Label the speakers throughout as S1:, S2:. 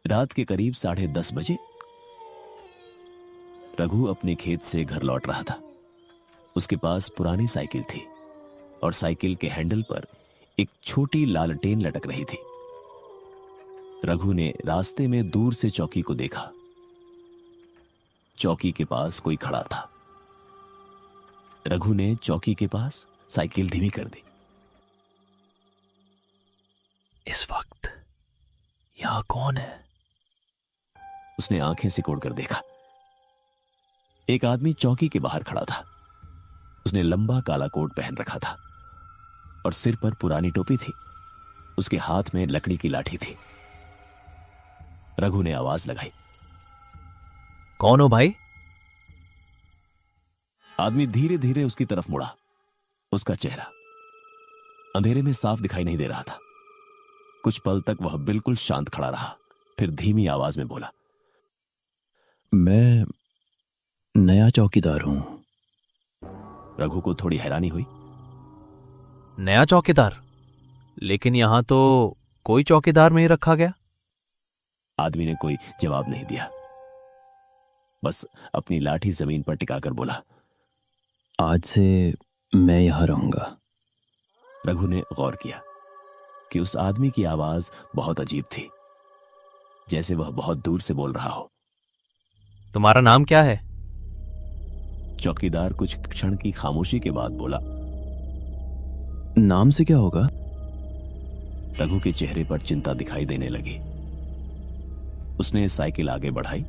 S1: रात के करीब 10:30 बजे रघु अपने खेत से घर लौट रहा था। उसके पास पुरानी साइकिल थी और साइकिल के हैंडल पर एक छोटी लालटेन लटक रही थी। रघु ने रास्ते में दूर से चौकी को देखा। चौकी के पास कोई खड़ा था। रघु ने चौकी के पास साइकिल धीमी कर दी।
S2: इस वक्त यहां कौन है?
S1: उसने आंखें सिकोड़कर देखा। एक आदमी चौकी के बाहर खड़ा था। उसने लंबा काला कोट पहन रखा था और सिर पर पुरानी टोपी थी। उसके हाथ में लकड़ी की लाठी थी। रघु ने आवाज लगाई,
S2: कौन हो भाई?
S1: आदमी धीरे धीरे उसकी तरफ मुड़ा। उसका चेहरा अंधेरे में साफ दिखाई नहीं दे रहा था। कुछ पल तक वह बिल्कुल शांत खड़ा रहा, फिर धीमी आवाज में बोला,
S3: मैं नया चौकीदार हूं।
S1: रघु को थोड़ी हैरानी हुई।
S2: नया चौकीदार? लेकिन यहां तो कोई चौकीदार नहीं रखा गया।
S1: आदमी ने कोई जवाब नहीं दिया, बस अपनी लाठी जमीन पर टिकाकर बोला,
S3: आज से मैं यहां रहूंगा।
S1: रघु ने गौर किया कि उस आदमी की आवाज बहुत अजीब थी, जैसे वह बहुत दूर से बोल रहा हो।
S2: तुम्हारा नाम क्या है?
S1: चौकीदार कुछ क्षण की खामोशी के बाद बोला,
S3: नाम से क्या होगा?
S1: रघु के चेहरे पर चिंता दिखाई देने लगी। उसने साइकिल आगे बढ़ाई।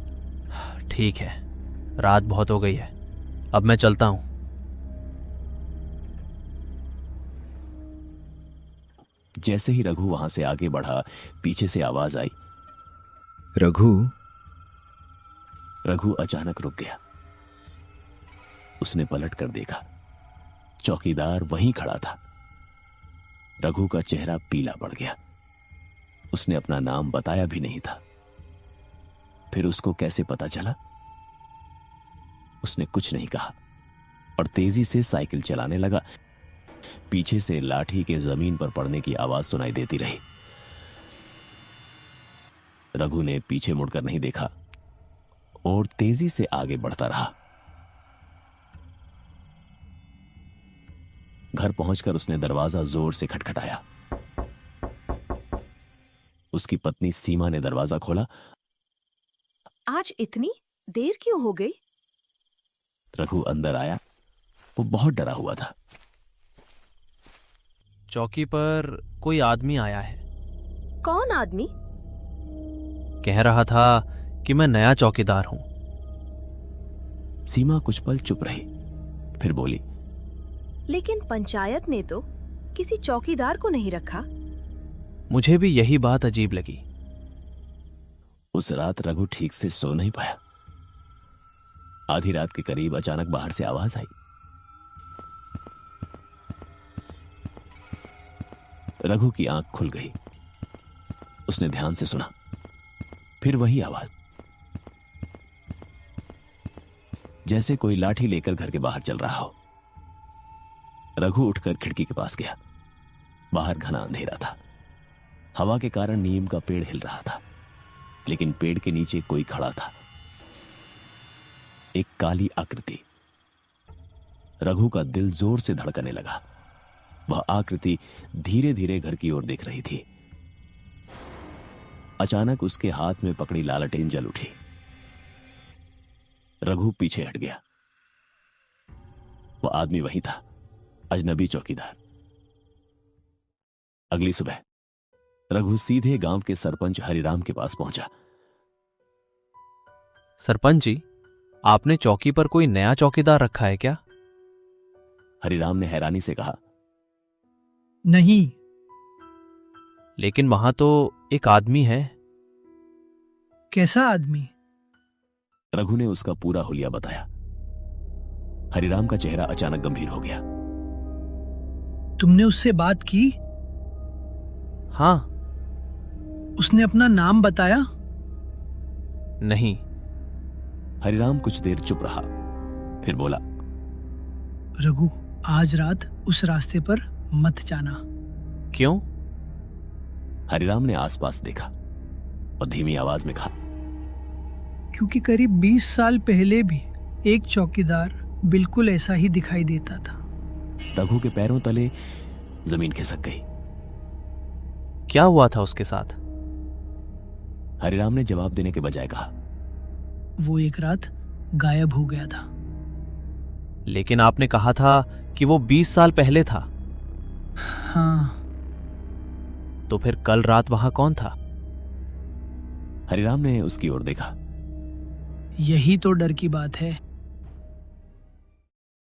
S2: ठीक है, रात बहुत हो गई है, अब मैं चलता हूं।
S1: जैसे ही रघु वहां से आगे बढ़ा, पीछे से आवाज आई,
S3: रघु।
S1: रघु अचानक रुक गया। उसने पलट कर देखा। चौकीदार वहीं खड़ा था। रघु का चेहरा पीला पड़ गया। उसने अपना नाम बताया भी नहीं था। फिर उसको कैसे पता चला? उसने कुछ नहीं कहा और तेजी से साइकिल चलाने लगा। पीछे से लाठी के जमीन पर पड़ने की आवाज सुनाई देती रही। रघु ने पीछे मुड़कर नहीं देखा और तेजी से आगे बढ़ता रहा। घर पहुंचकर उसने दरवाजा जोर से खटखटाया। उसकी पत्नी सीमा ने दरवाजा खोला।
S4: आज इतनी देर क्यों हो गई?
S1: रघु अंदर आया। वो बहुत डरा हुआ था।
S2: चौकी पर कोई आदमी आया है।
S4: कौन आदमी?
S2: कह रहा था कि मैं नया चौकीदार हूं।
S1: सीमा कुछ पल चुप रही, फिर बोली,
S4: लेकिन पंचायत ने तो किसी चौकीदार को नहीं रखा।
S2: मुझे भी यही बात अजीब लगी।
S1: उस रात रघु ठीक से सो नहीं पाया। आधी रात के करीब अचानक बाहर से आवाज आई। रघु की आंख खुल गई। उसने ध्यान से सुना। फिर वही आवाज, जैसे कोई लाठी लेकर घर के बाहर चल रहा हो। रघु उठकर खिड़की के पास गया। बाहर घना अंधेरा था। हवा के कारण नीम का पेड़ हिल रहा था, लेकिन पेड़ के नीचे कोई खड़ा था। एक काली आकृति। रघु का दिल जोर से धड़कने लगा। वह आकृति धीरे धीरे घर की ओर देख रही थी। अचानक उसके हाथ में पकड़ी लालटेन जल उठी। रघु पीछे हट गया। वह आदमी वही था, अजनबी चौकीदार। अगली सुबह रघु सीधे गांव के सरपंच हरिराम के पास पहुंचा।
S2: सरपंच जी, आपने चौकी पर कोई नया चौकीदार रखा है क्या?
S1: हरिराम ने हैरानी से कहा,
S5: नहीं।
S2: लेकिन वहां तो एक आदमी है।
S5: कैसा आदमी?
S1: रघु ने उसका पूरा हुलिया बताया। हरिराम का चेहरा अचानक गंभीर हो गया।
S5: तुमने उससे बात की?
S2: हाँ।
S5: उसने अपना नाम बताया?
S2: नहीं।
S1: हरिराम कुछ देर चुप रहा, फिर बोला,
S5: रघु, आज रात उस रास्ते पर मत जाना।
S2: क्यों?
S1: हरिराम ने आसपास देखा। और धीमी आवाज में कहा,
S5: क्योंकि करीब 20 साल पहले भी एक चौकीदार बिल्कुल ऐसा ही दिखाई देता था।
S1: रघु के पैरों तले जमीन खिसक गई।
S2: क्या हुआ था उसके साथ?
S1: हरिराम ने जवाब देने के बजाय कहा,
S5: वो एक रात गायब हो गया था।
S2: लेकिन आपने कहा था कि वो 20 साल पहले था।
S5: हाँ,
S2: तो फिर कल रात वहां कौन था?
S1: हरिराम ने उसकी ओर देखा।
S5: यही तो डर की बात है।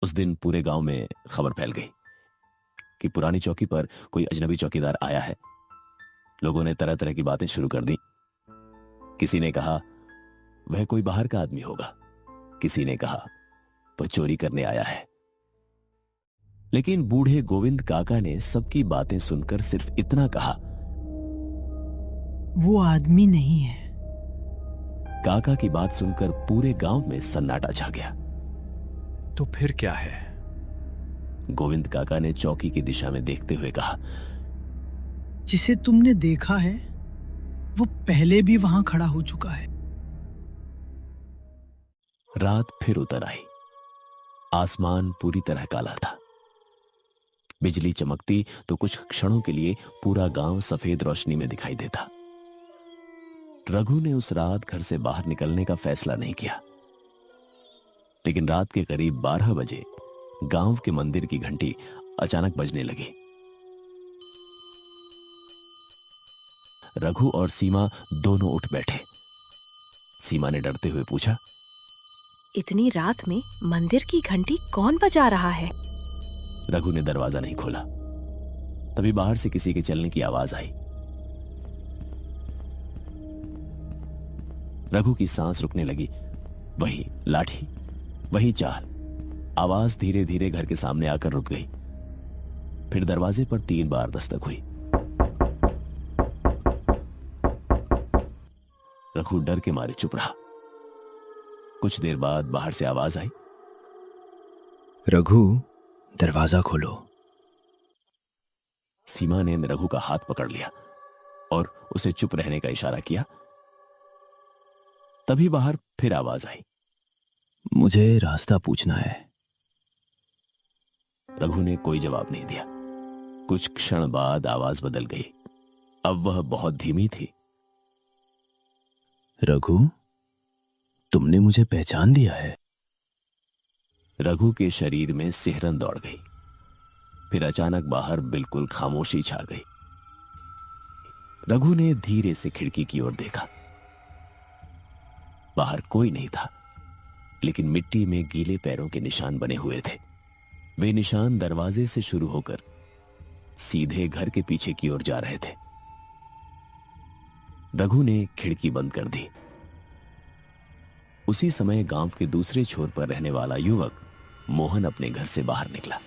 S1: उस दिन पूरे गांव में खबर फैल गई कि पुरानी चौकी पर कोई अजनबी चौकीदार आया है। लोगों ने तरह तरह की बातें शुरू कर दी। किसी ने कहा वह कोई बाहर का आदमी होगा, किसी ने कहा वह चोरी करने आया है। लेकिन बूढ़े गोविंद काका ने सबकी बातें सुनकर सिर्फ इतना कहा,
S5: वो आदमी नहीं है।
S1: काका की बात सुनकर पूरे गांव में सन्नाटा छा गया।
S2: तो फिर क्या है?
S1: गोविंद काका ने चौकी की दिशा में देखते हुए कहा,
S5: जिसे तुमने देखा है वो पहले भी वहां खड़ा हो चुका है।
S1: रात फिर उतर आई। आसमान पूरी तरह काला था। बिजली चमकती तो कुछ क्षणों के लिए पूरा गांव सफेद रोशनी में दिखाई देता। रघु ने उस रात घर से बाहर निकलने का फैसला नहीं किया। लेकिन रात के करीब 12 बजे गांव के मंदिर की घंटी अचानक बजने लगी। रघु और सीमा दोनों उठ बैठे। सीमा ने डरते हुए पूछा,
S4: इतनी रात में मंदिर की घंटी कौन बजा रहा है?
S1: रघु ने दरवाजा नहीं खोला। तभी बाहर से किसी के चलने की आवाज आई। रघु की सांस रुकने लगी। वही लाठी, वही चाल। आवाज धीरे धीरे घर के सामने आकर रुक गई। फिर दरवाजे पर 3 बार दस्तक हुई। रघु डर के मारे चुप रहा। कुछ देर बाद बाहर से आवाज आई,
S3: रघु, दरवाजा खोलो।
S1: सीमा ने रघु का हाथ पकड़ लिया और उसे चुप रहने का इशारा किया। तभी बाहर फिर आवाज आई,
S3: मुझे रास्ता पूछना है।
S1: रघु ने कोई जवाब नहीं दिया। कुछ क्षण बाद आवाज बदल गई। अब वह बहुत धीमी थी।
S3: रघु, तुमने मुझे पहचान लिया है।
S1: रघु के शरीर में सिहरन दौड़ गई। फिर अचानक बाहर बिल्कुल खामोशी छा गई। रघु ने धीरे से खिड़की की ओर देखा। बाहर कोई नहीं था, लेकिन मिट्टी में गीले पैरों के निशान बने हुए थे। वे निशान दरवाजे से शुरू होकर सीधे घर के पीछे की ओर जा रहे थे। रघु ने खिड़की बंद कर दी। उसी समय गांव के दूसरे छोर पर रहने वाला युवक मोहन अपने घर से बाहर निकला।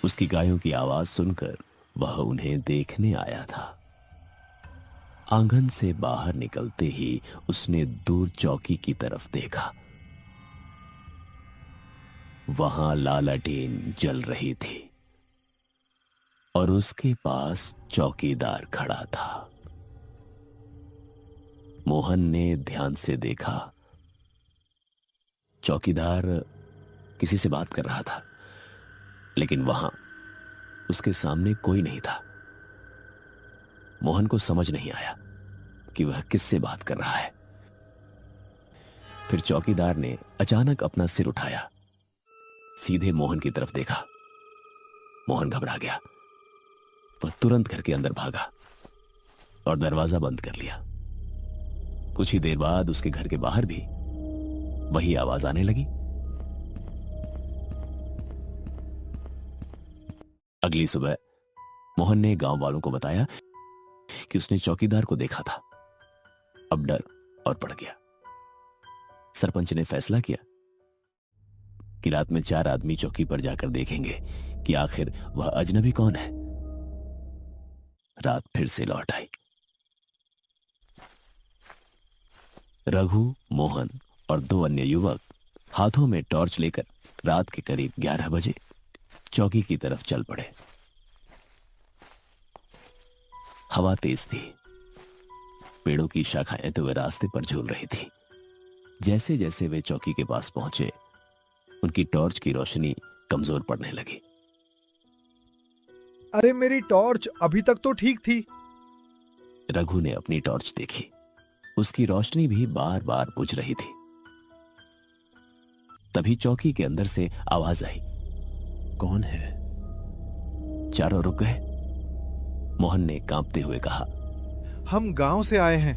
S1: उसकी गायों की आवाज सुनकर वह उन्हें देखने आया था। आंगन से बाहर निकलते ही उसने दूर चौकी की तरफ देखा। वहां लालटेन जल रही थी और उसके पास चौकीदार खड़ा था। मोहन ने ध्यान से देखा। चौकीदार किसी से बात कर रहा था, लेकिन वहां उसके सामने कोई नहीं था। मोहन को समझ नहीं आया कि वह किससे बात कर रहा है। फिर चौकीदार ने अचानक अपना सिर उठाया, सीधे मोहन की तरफ देखा। मोहन घबरा गया। वह तुरंत घर के अंदर भागा और दरवाजा बंद कर लिया। कुछ ही देर बाद उसके घर के बाहर भी वही आवाज आने लगी। अगली सुबह मोहन ने गांव वालों को बताया कि उसने चौकीदार को देखा था। अब डर और बढ़ गया। सरपंच ने फैसला किया कि रात में 4 आदमी चौकी पर जाकर देखेंगे कि आखिर वह अजनबी कौन है। रात फिर से लौट आई। रघु, मोहन और 2 अन्य युवक हाथों में टॉर्च लेकर रात के करीब 11 बजे चौकी की तरफ चल पड़े। हवा तेज थी। पेड़ों की शाखाएं तो वे रास्ते पर झूल रही थी। जैसे जैसे वे चौकी के पास पहुंचे, उनकी टॉर्च की रोशनी कमजोर पड़ने लगी।
S6: अरे मेरी टॉर्च अभी तक तो ठीक थी।
S1: रघु ने अपनी टॉर्च देखी, उसकी रोशनी भी बार बार बुझ रही थी। तभी चौकी के अंदर से आवाज आई,
S3: कौन है?
S1: चारों रुक गए। मोहन ने कांपते हुए कहा,
S6: हम गांव से आए हैं।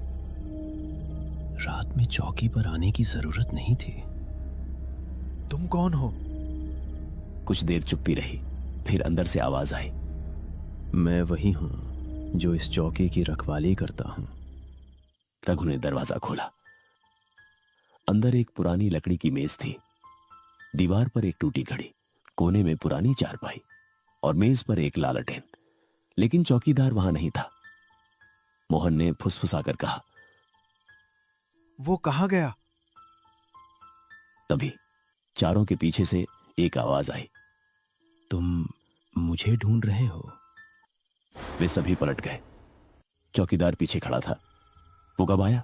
S3: रात में चौकी पर आने की जरूरत नहीं थी।
S6: तुम कौन हो?
S1: कुछ देर चुप्पी रही, फिर अंदर से आवाज आई,
S3: मैं वही हूं जो इस चौकी की रखवाली करता हूं।
S1: रघु ने दरवाजा खोला। अंदर एक पुरानी लकड़ी की मेज थी, दीवार पर एक टूटी घड़ी, कोने में पुरानी चारपाई और मेज पर एक लालटेन, लेकिन चौकीदार वहां नहीं था। मोहन ने फुसफुसाकर कहा,
S6: वो कहां गया?
S1: तभी चारों के पीछे से एक आवाज आई,
S3: तुम मुझे ढूंढ रहे हो?
S1: वे सभी पलट गए। चौकीदार पीछे खड़ा था। वो कब आया,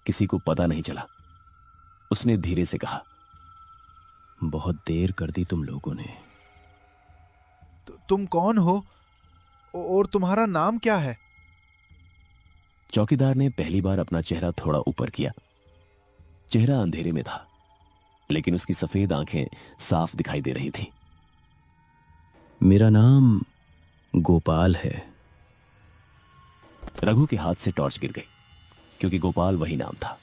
S1: किसी को पता नहीं चला। उसने धीरे से कहा,
S3: बहुत देर कर दी तुम लोगों ने।
S6: तुम कौन हो और तुम्हारा नाम क्या है?
S1: चौकीदार ने पहली बार अपना चेहरा थोड़ा ऊपर किया। चेहरा अंधेरे में था, लेकिन उसकी सफेद आंखें साफ दिखाई दे रही थीं।
S3: मेरा नाम गोपाल है।
S1: रघु के हाथ से टॉर्च गिर गई, क्योंकि गोपाल वही नाम था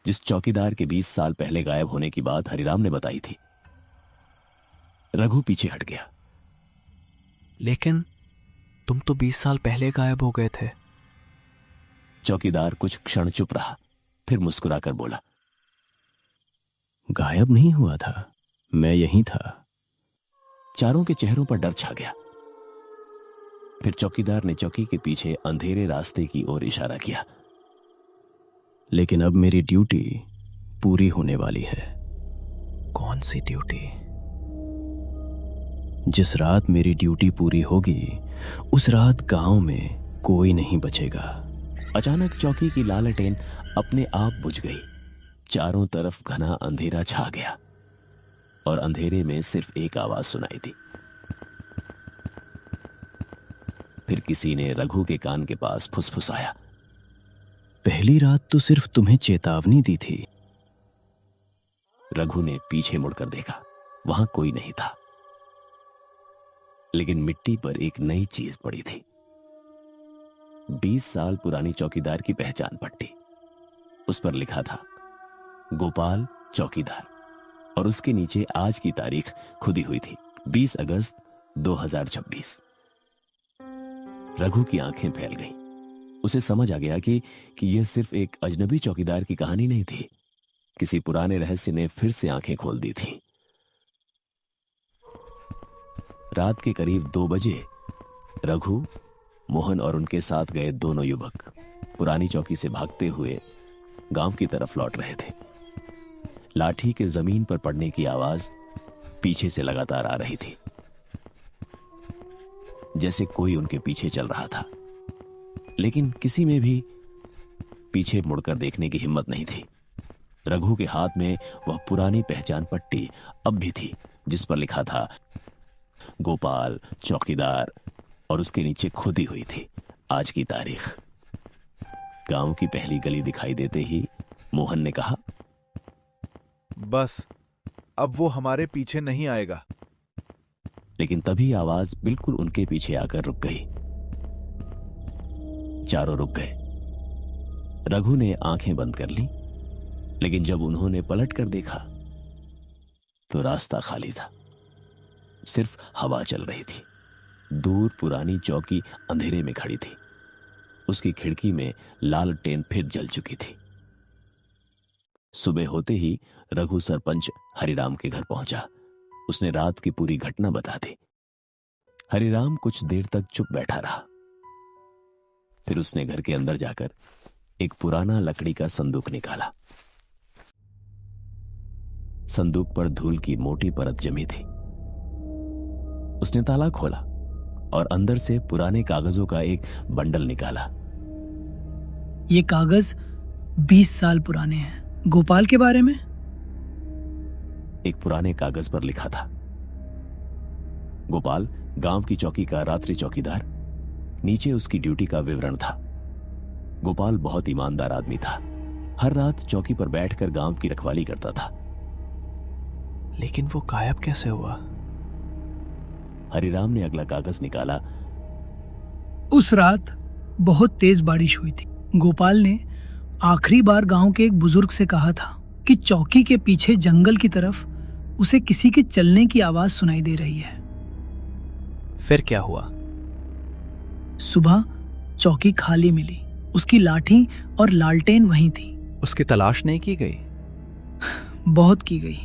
S1: जिस चौकीदार के 20 साल पहले गायब होने की बात हरिराम ने बताई थी। रघु पीछे हट गया।
S2: लेकिन तुम तो 20 साल पहले गायब हो गए थे।
S1: चौकीदार कुछ क्षण चुप रहा, फिर मुस्कुराकर बोला,
S3: गायब नहीं हुआ था, मैं यहीं था।
S1: चारों के चेहरों पर डर छा गया। फिर चौकीदार ने चौकी के पीछे अंधेरे रास्ते की ओर इशारा किया।
S3: लेकिन अब मेरी ड्यूटी पूरी होने वाली है।
S2: कौन सी ड्यूटी?
S3: जिस रात मेरी ड्यूटी पूरी होगी, उस रात गांव में कोई नहीं बचेगा।
S1: अचानक चौकी की लालटेन अपने आप बुझ गई। चारों तरफ घना अंधेरा छा गया और अंधेरे में सिर्फ एक आवाज सुनाई दी। फिर किसी ने रघु के कान के पास फुसफुसाया,
S3: पहली रात तो सिर्फ तुम्हें चेतावनी दी थी।
S1: रघु ने पीछे मुड़कर देखा, वहां कोई नहीं था, लेकिन मिट्टी पर एक नई चीज पड़ी थी। 20 साल पुरानी चौकीदार की पहचान पट्टी। उस पर लिखा था, गोपाल चौकीदार, और उसके नीचे आज की तारीख खुदी हुई थी, 20 अगस्त 2026। रघु की आंखें फैल गईं। उसे समझ आ गया कि यह सिर्फ एक अजनबी चौकीदार की कहानी नहीं थी, किसी पुराने रहस्य ने फिर से आंखें खोल दी थी। रात के करीब 2 बजे रघु, मोहन और उनके साथ गए दोनों युवक पुरानी चौकी से भागते हुए गांव की तरफ लौट रहे थे। लाठी के जमीन पर पड़ने की आवाज पीछे से लगातार आ रही थी, जैसे कोई उनके पीछे चल रहा था, लेकिन किसी में भी पीछे मुड़कर देखने की हिम्मत नहीं थी। रघु के हाथ में वह पुरानी पहचान पट्टी अब भी थी, जिस पर लिखा था गोपाल चौकीदार, और उसके नीचे खुदी हुई थी आज की तारीख। गांव की पहली गली दिखाई देते ही मोहन ने कहा,
S6: बस अब वो हमारे पीछे नहीं आएगा।
S1: लेकिन तभी आवाज बिल्कुल उनके पीछे आकर रुक गई। चारों रुक गए। रघु ने आंखें बंद कर ली, लेकिन जब उन्होंने पलट कर देखा तो रास्ता खाली था, सिर्फ हवा चल रही थी। दूर पुरानी चौकी अंधेरे में खड़ी थी, उसकी खिड़की में लालटेन फिर जल चुकी थी। सुबह होते ही रघु सरपंच हरिराम के घर पहुंचा। उसने रात की पूरी घटना बता दी। हरिराम कुछ देर तक चुप बैठा रहा, फिर उसने घर के अंदर जाकर एक पुराना लकड़ी का संदूक निकाला। संदूक पर धूल की मोटी परत जमी थी। उसने ताला खोला और अंदर से पुराने कागजों का एक बंडल निकाला।
S5: ये कागज 20 साल पुराने हैं। गोपाल के बारे में?
S1: एक पुराने कागज पर लिखा था, गोपाल गांव की चौकी का रात्रि चौकीदार। नीचे उसकी ड्यूटी का विवरण था। गोपाल बहुत ईमानदार आदमी था। हर रात चौकी पर बैठकर गांव की रखवाली करता था।
S2: लेकिन वो गायब कैसे हुआ?
S1: हरिराम ने अगला कागज निकाला।
S5: उस रात बहुत तेज बारिश हुई थी। गोपाल ने आखिरी बार गांव के एक बुजुर्ग से कहा था कि चौकी के पीछे जंगल की तरफ उसे किसी के चलने की आवाज सुनाई दे रही है।
S2: फिर क्या हुआ?
S5: सुबह चौकी खाली मिली। उसकी लाठी और लालटेन वहीं थी।
S2: उसकी तलाश नहीं की गई?
S5: बहुत की गई।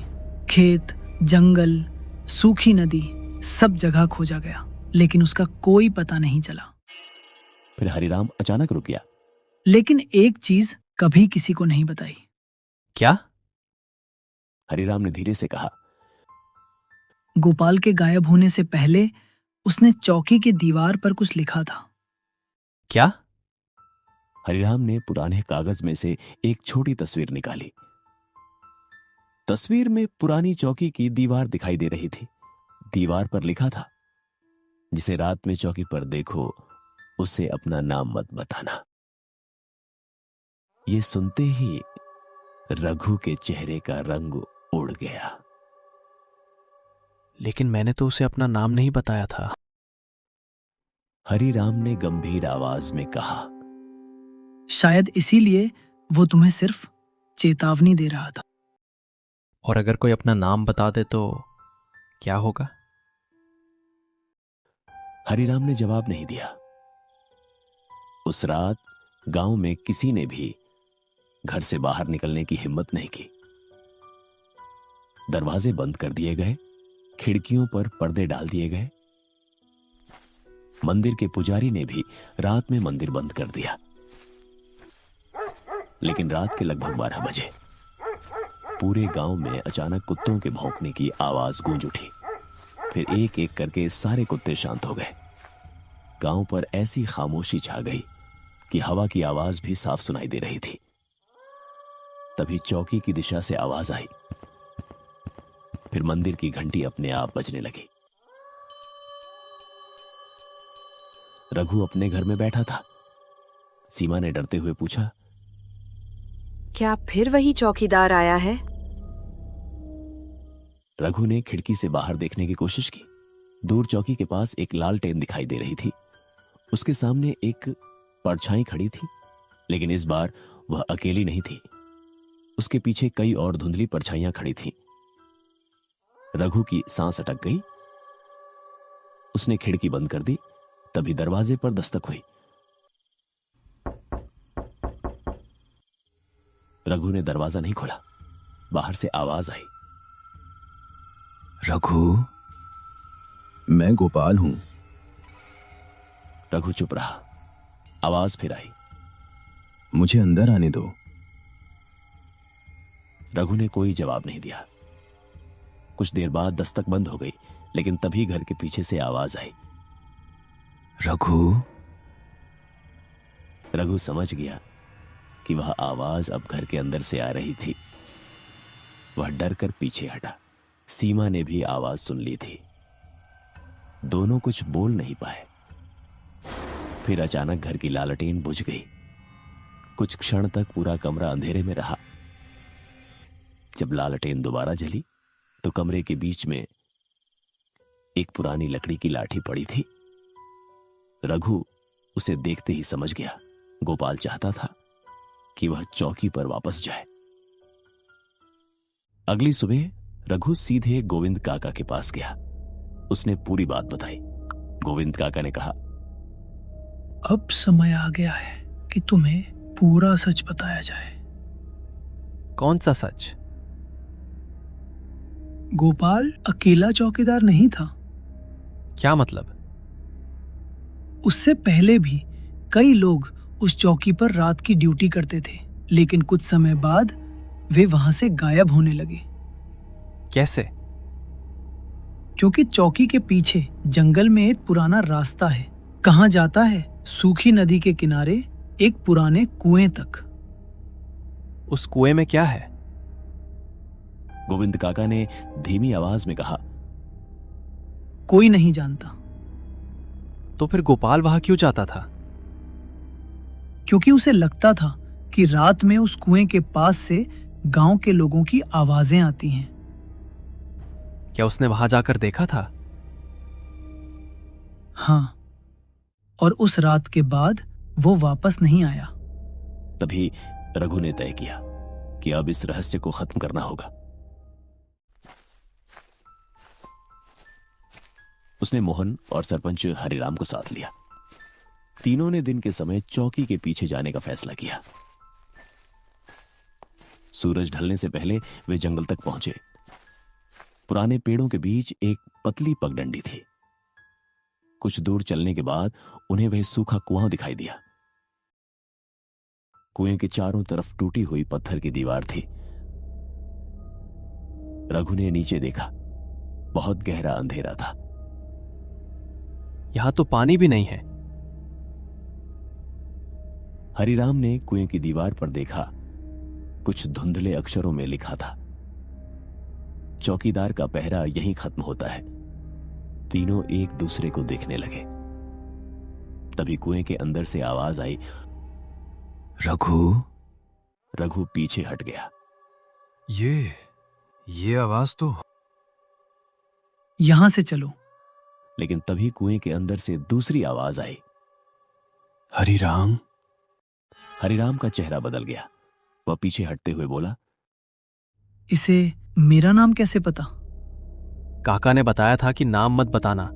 S5: खेत, जंगल, सूखी नदी, सब जगह खोजा गया, लेकिन उसका कोई पता नहीं चला।
S1: फिर हरिराम अचानक रुक गया।
S5: लेकिन एक चीज कभी किसी को नहीं बताई।
S2: क्या?
S1: हरिराम ने धीरे से कहा,
S5: गोपाल के गायब होने से पहले उसने चौकी की दीवार पर कुछ लिखा था।
S2: क्या?
S1: हरिराम ने पुराने कागज में से एक छोटी तस्वीर निकाली। तस्वीर में पुरानी चौकी की दीवार दिखाई दे रही थी। दीवार पर लिखा था, जिसे रात में चौकी पर देखो उसे अपना नाम मत बताना। ये सुनते ही रघु के चेहरे का रंग उड़ गया।
S2: लेकिन मैंने तो उसे अपना नाम नहीं बताया था।
S1: हरिराम ने गंभीर आवाज में कहा,
S5: शायद इसीलिए वो तुम्हें सिर्फ चेतावनी दे रहा था।
S2: और अगर कोई अपना नाम बता दे तो क्या होगा?
S1: हरिराम ने जवाब नहीं दिया। उस रात गांव में किसी ने भी घर से बाहर निकलने की हिम्मत नहीं की। दरवाजे बंद कर दिए गए, खिड़कियों पर पर्दे डाल दिए गए। मंदिर के पुजारी ने भी रात में मंदिर बंद कर दिया। लेकिन रात के लगभग 12 बजे पूरे गांव में अचानक कुत्तों के भौंकने की आवाज गूंज उठी। फिर एक एक करके सारे कुत्ते शांत हो गए। गांव पर ऐसी खामोशी छा गई कि हवा की आवाज भी साफ सुनाई दे रही थी। तभी चौकी की दिशा से आवाज आई। फिर मंदिर की घंटी अपने आप बजने लगी। रघु अपने घर में बैठा था। सीमा ने डरते हुए पूछा,
S7: क्या फिर वही चौकीदार आया है?
S1: रघु ने खिड़की से बाहर देखने की कोशिश की। दूर चौकी के पास एक लालटेन दिखाई दे रही थी। उसके सामने एक परछाई खड़ी थी, लेकिन इस बार वह अकेली नहीं थी। उसके पीछे कई और धुंधली परछाइयां खड़ी थीं। रघु की सांस अटक गई। उसने खिड़की बंद कर दी। तभी दरवाजे पर दस्तक हुई। रघु ने दरवाजा नहीं खोला। बाहर से आवाज आई,
S3: रघु, मैं गोपाल हूं।
S1: रघु चुप रहा। आवाज फिर आई,
S3: मुझे अंदर आने दो।
S1: रघु ने कोई जवाब नहीं दिया। कुछ देर बाद दस्तक बंद हो गई, लेकिन तभी घर के पीछे से आवाज आई,
S3: रघु।
S1: रघु समझ गया कि वह आवाज अब घर के अंदर से आ रही थी। वह डर कर पीछे हटा। सीमा ने भी आवाज सुन ली थी। दोनों कुछ बोल नहीं पाए। फिर अचानक घर की लालटेन बुझ गई। कुछ क्षण तक पूरा कमरा अंधेरे में रहा। जब लालटेन दोबारा जली तो कमरे के बीच में एक पुरानी लकड़ी की लाठी पड़ी थी। रघु उसे देखते ही समझ गया, गोपाल चाहता था कि वह चौकी पर वापस जाए। अगली सुबह रघु सीधे गोविंद काका के पास गया। उसने पूरी बात बताई। गोविंद काका ने कहा,
S5: अब समय आ गया है कि तुम्हें पूरा सच बताया जाए।
S2: कौन सा सच?
S5: गोपाल अकेला चौकीदार नहीं था।
S2: क्या मतलब?
S5: उससे पहले भी कई लोग उस चौकी पर रात की ड्यूटी करते थे, लेकिन कुछ समय बाद वे वहां से गायब होने लगे।
S2: कैसे?
S5: क्योंकि चौकी के पीछे जंगल में एक पुराना रास्ता है। कहाँ जाता है? सूखी नदी के किनारे एक पुराने कुएं तक।
S2: उस कुएं में क्या है?
S1: गोविंद काका ने धीमी आवाज में कहा।
S5: कोई नहीं जानता,
S2: तो फिर गोपाल वहां क्यों जाता था?
S5: क्योंकि उसे लगता था कि रात में उस कुएं के पास से गांव के लोगों की आवाजें आती हैं।
S2: क्या उसने वहां जाकर देखा था?
S5: हाँ, और उस रात के बाद वो वापस नहीं आया।
S1: तभी रघु ने तय किया कि अब इस रहस्य को खत्म करना होगा। उसने मोहन और सरपंच हरिराम को साथ लिया। तीनों ने दिन के समय चौकी के पीछे जाने का फैसला किया। सूरज ढलने से पहले वे जंगल तक पहुंचे। पुराने पेड़ों के बीच एक पतली पगडंडी थी। कुछ दूर चलने के बाद उन्हें वह सूखा कुआं दिखाई दिया। कुएं के चारों तरफ टूटी हुई पत्थर की दीवार थी। रघु ने नीचे देखा। बहुत गहरा अंधेरा था।
S2: यहां तो पानी भी नहीं है।
S1: हरिराम ने कुएं की दीवार पर देखा। कुछ धुंधले अक्षरों में लिखा था, चौकीदार का पहरा यहीं खत्म होता है। तीनों एक दूसरे को देखने लगे। तभी कुएं के अंदर से आवाज आई,
S3: रघु।
S1: रघु पीछे हट गया।
S8: ये आवाज तो।
S5: यहां से चलो।
S1: लेकिन तभी कुएं के अंदर से दूसरी आवाज आई,
S3: हरिराम।
S1: हरिराम का चेहरा बदल गया। वह पीछे हटते हुए बोला,
S5: इसे मेरा नाम कैसे पता?
S2: काका ने बताया था कि नाम मत बताना।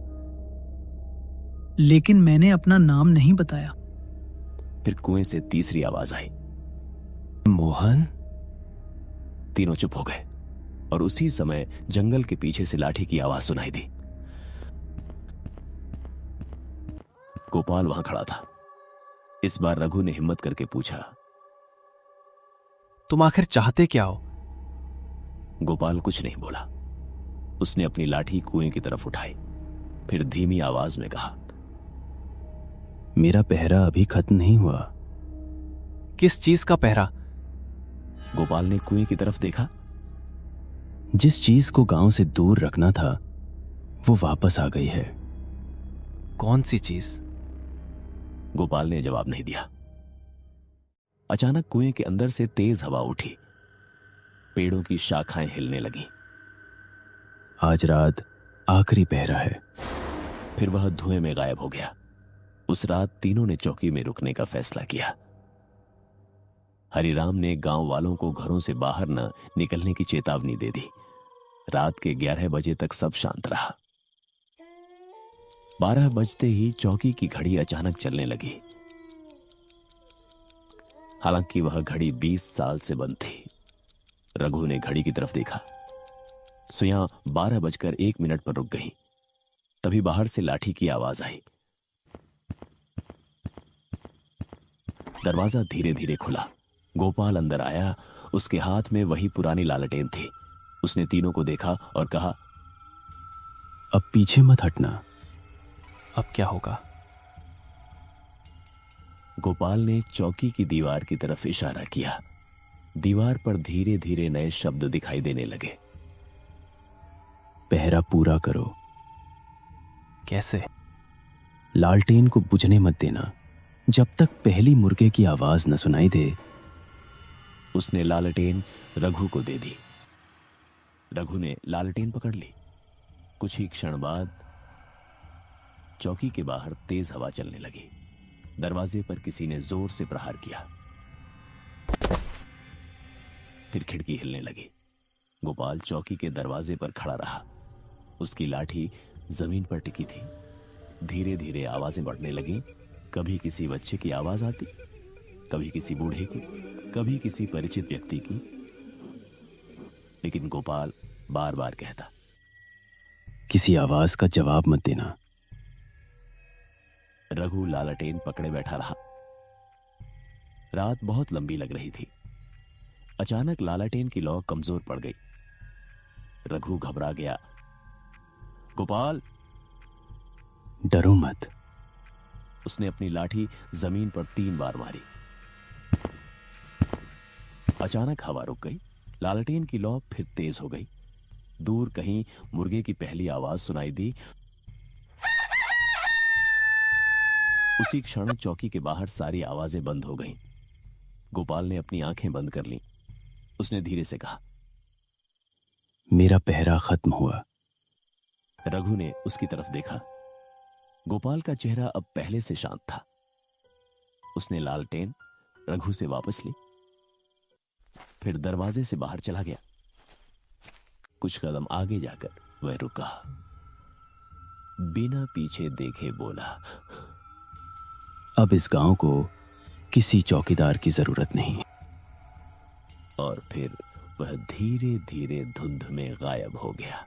S5: लेकिन मैंने अपना नाम नहीं बताया।
S1: फिर कुएं से तीसरी आवाज आई,
S3: मोहन।
S1: तीनों चुप हो गए और उसी समय जंगल के पीछे से लाठी की आवाज सुनाई दी। गोपाल वहां खड़ा था। इस बार रघु ने हिम्मत करके पूछा,
S2: तुम आखिर चाहते क्या हो?
S1: गोपाल कुछ नहीं बोला। उसने अपनी लाठी कुएं की तरफ उठाई। फिर धीमी आवाज में कहा,
S3: मेरा पहरा अभी खत्म नहीं हुआ।
S2: किस चीज का पहरा?
S1: गोपाल ने कुएं की तरफ देखा।
S3: जिस चीज को गांव से दूर रखना था वो वापस आ गई है।
S2: कौन सी चीज?
S1: गोपाल ने जवाब नहीं दिया। अचानक कुएं के अंदर से तेज हवा उठी। पेड़ों की शाखाएं हिलने लगीं।
S3: आज रात आखिरी पहरा है।
S1: फिर वह धुएं में गायब हो गया। उस रात तीनों ने चौकी में रुकने का फैसला किया। हरिराम ने गांव वालों को घरों से बाहर न निकलने की चेतावनी दे दी। रात के 11 बजे तक सब शांत रहा। 12 बजते ही चौकी की घड़ी अचानक चलने लगी। हालांकि वह घड़ी 20 साल से बंद थी। रघु ने घड़ी की तरफ देखा। सुइयां 12:01 पर रुक गई। तभी बाहर से लाठी की आवाज आई। दरवाजा धीरे धीरे खुला। गोपाल अंदर आया। उसके हाथ में वही पुरानी लालटेन थी। उसने तीनों को देखा और कहा,
S3: अब पीछे मत हटना।
S2: अब क्या होगा?
S1: गोपाल ने चौकी की दीवार की तरफ इशारा किया। दीवार पर धीरे धीरे नए शब्द दिखाई देने लगे।
S3: पहरा पूरा करो।
S2: कैसे?
S3: लालटेन को बुझने मत देना जब तक पहली मुर्गे की आवाज न सुनाई दे।
S1: उसने लालटेन रघु को दे दी। रघु ने लालटेन पकड़ ली। कुछ ही क्षण बाद चौकी के बाहर तेज हवा चलने लगी। दरवाजे पर किसी ने जोर से प्रहार किया। फिर खिड़की हिलने लगी। गोपाल चौकी के दरवाजे पर खड़ा रहा। उसकी लाठी जमीन पर टिकी थी। धीरे धीरे आवाजें बढ़ने लगीं। कभी किसी बच्चे की आवाज आती, कभी किसी बूढ़े की, कभी किसी परिचित व्यक्ति की। लेकिन गोपाल बार बार कहता,
S3: किसी आवाज का जवाब मत देना।
S1: रघु लालटेन पकड़े बैठा रहा। रात बहुत लंबी लग रही थी। अचानक लालटेन की लौ कमजोर पड़ गई। रघु घबरा गया। गोपाल!
S3: डरो मत।
S1: उसने अपनी लाठी जमीन पर 3 बार मारी। अचानक हवा रुक गई। लालटेन की लौ फिर तेज हो गई। दूर कहीं मुर्गे की पहली आवाज सुनाई दी। उसी क्षण चौकी के बाहर सारी आवाजें बंद हो गईं। गोपाल ने अपनी आंखें बंद कर लीं। उसने धीरे से कहा,
S3: मेरा पहरा खत्म हुआ।
S1: रघु ने उसकी तरफ देखा। गोपाल का चेहरा अब पहले से शांत था। उसने लालटेन रघु से वापस ली, फिर दरवाजे से बाहर चला गया। कुछ कदम आगे जाकर वह रुका, बिना पीछे देखे बोला,
S3: अब इस गांव को किसी चौकीदार की जरूरत नहीं।
S1: और फिर वह धीरे धीरे धुंध में गायब हो गया।